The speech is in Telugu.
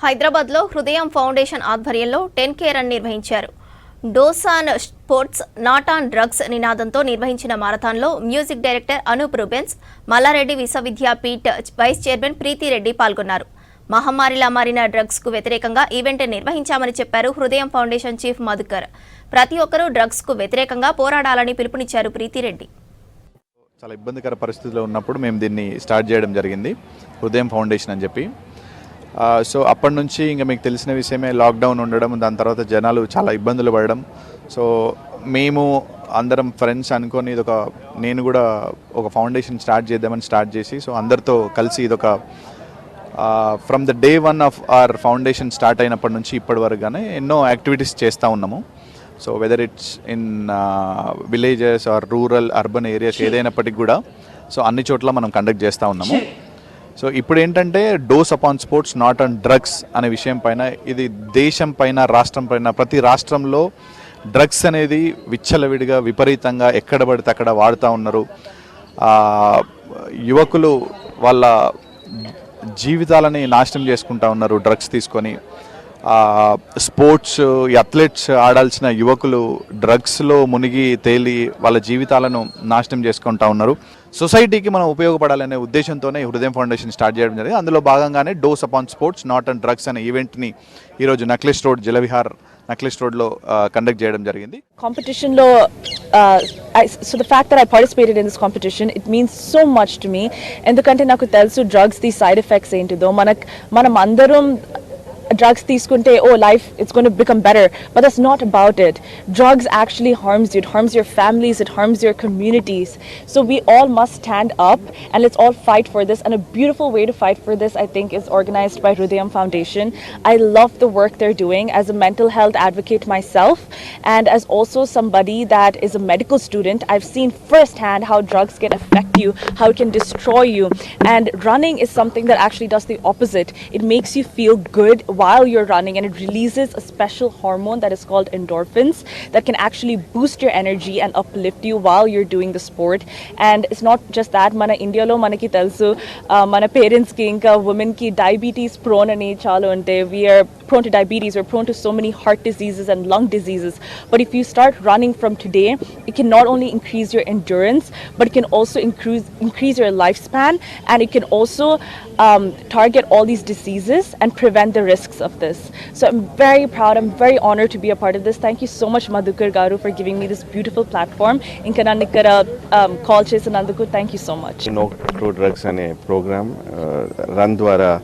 హైదరాబాద్లో హృదయం ఫౌండేషన్ ఆధ్వర్యంలో 10K రన్ నిర్వహించారు. Dose on sports not on drugs నినాదంతో నిర్వహించిన మారథాన్లో music director Anoop Rubens, Mallareddy Vishwavidyapeeth vice chairman Preethi Reddy పాల్గొన్నారు. మహమ్మారిలా మారిన డ్రగ్స్ కు వ్యతిరేకంగా ఈవెంట్ నిర్వహించామని చెప్పారు హృదయం ఫౌండేషన్ చీఫ్ మధుకర్. ప్రతి ఒక్కరూ డ్రగ్స్ కు వ్యతిరేకంగా పోరాడాలని పిలుపునిచ్చారు ప్రీతిరెడ్డి. చాలా ఇబ్బందికర పరిస్థితుల్లో ఉన్నప్పుడు మేము దీన్ని స్టార్ట్ చేయడం జరిగింది, హృదయం ఫౌండేషన్ అని చెప్పి. సో అప్పటి నుంచి ఇంకా మీకు తెలిసిన విషయమే, లాక్డౌన్ ఉండడం, దాని తర్వాత జనాలు చాలా ఇబ్బందులు పడడం. సో మేము అందరం ఫ్రెండ్స్ అనుకొని నేను కూడా ఒక ఫౌండేషన్ స్టార్ట్ చేద్దామని స్టార్ట్ చేసి, సో అందరితో కలిసి ఇదొక from the day one of our foundation start అయినప్పటి నుంచి ఇప్పటి వరకు కానీ ఎన్నో యాక్టివిటీస్ చేస్తూ ఉన్నాము. So whether it's in villages or rural urban areas ఏదైనప్పటికీ కూడా సో అన్ని చోట్ల మనం కండక్ట్ చేస్తూ ఉన్నాము. సో ఇప్పుడు ఏంటంటే dose upon sports not on drugs అనే విషయం పైన, ఇది దేశం పైన, రాష్ట్రం పైన, ప్రతి రాష్ట్రంలో డ్రగ్స్ అనేది విచ్చలవిడిగా విపరీతంగా ఎక్కడ పడితే అక్కడ వాడుతూ ఉన్నారు. యువకులు వాళ్ళ జీవితాలని నాశనం చేసుకుంటూ ఉన్నారు డ్రగ్స్ తీసుకొని. స్పోర్ట్స్ అథ్లెట్స్ ఆడాల్సిన యువకులు డ్రగ్స్లో మునిగి తేలి వాళ్ళ జీవితాలను నాశనం చేసుకుంటూ ఉన్నారు. సొసైటీకి మనం ఉపయోగపడాలనే ఉద్దేశంతోనే హృదయం ఫౌండేషన్ స్టార్ట్ చేయడం జరిగింది. అందులో భాగంగానే dose upon sports not and drugs అనే ఈవెంట్ని ఈరోజు నక్లెస్ రోడ్, జలవిహార్ నక్లెస్ రోడ్లో కండక్ట్ చేయడం జరిగింది. Competition lo, so the fact that I participated in this competition, it means so much to me. ఎందుకంటే నాకు తెలుసు drugs the side effects ఏంటిదో. మనం అందరం drugs తీసుకుంటే life it's going to become better, but that's not about it. Drugs actually harms you, it harms your families, it harms your communities. So we all must stand up and let's all fight for this, and a beautiful way to fight for this I think is organized by Hrudayam Foundation. I love the work they're doing as a mental health advocate myself, and as also somebody that is a medical student. I've seen firsthand how drugs can affect you, how it can destroy you, and running is something that actually does the opposite. It makes you feel good while you're running, and it releases a special hormone that is called endorphins that can actually boost your energy and uplift you while you're doing the sport. And it's not just that, mana India lo manaki telsu mana parents ki inka women ki diabetes prone ani chalu ante. We are prone to diabetes, we're prone to so many heart diseases and lung diseases. But if you start running from today, it can not only increase your endurance, but it can also increase your lifespan, and it can also target all these diseases and prevent the risks of this. So I'm very proud, I'm very honored to be a part of this. Thank you so much Madhukar Garu for giving me this beautiful platform. Inka nannu ikkada call chesinanduku thank you so much. No to drugs ane program run ద్వారా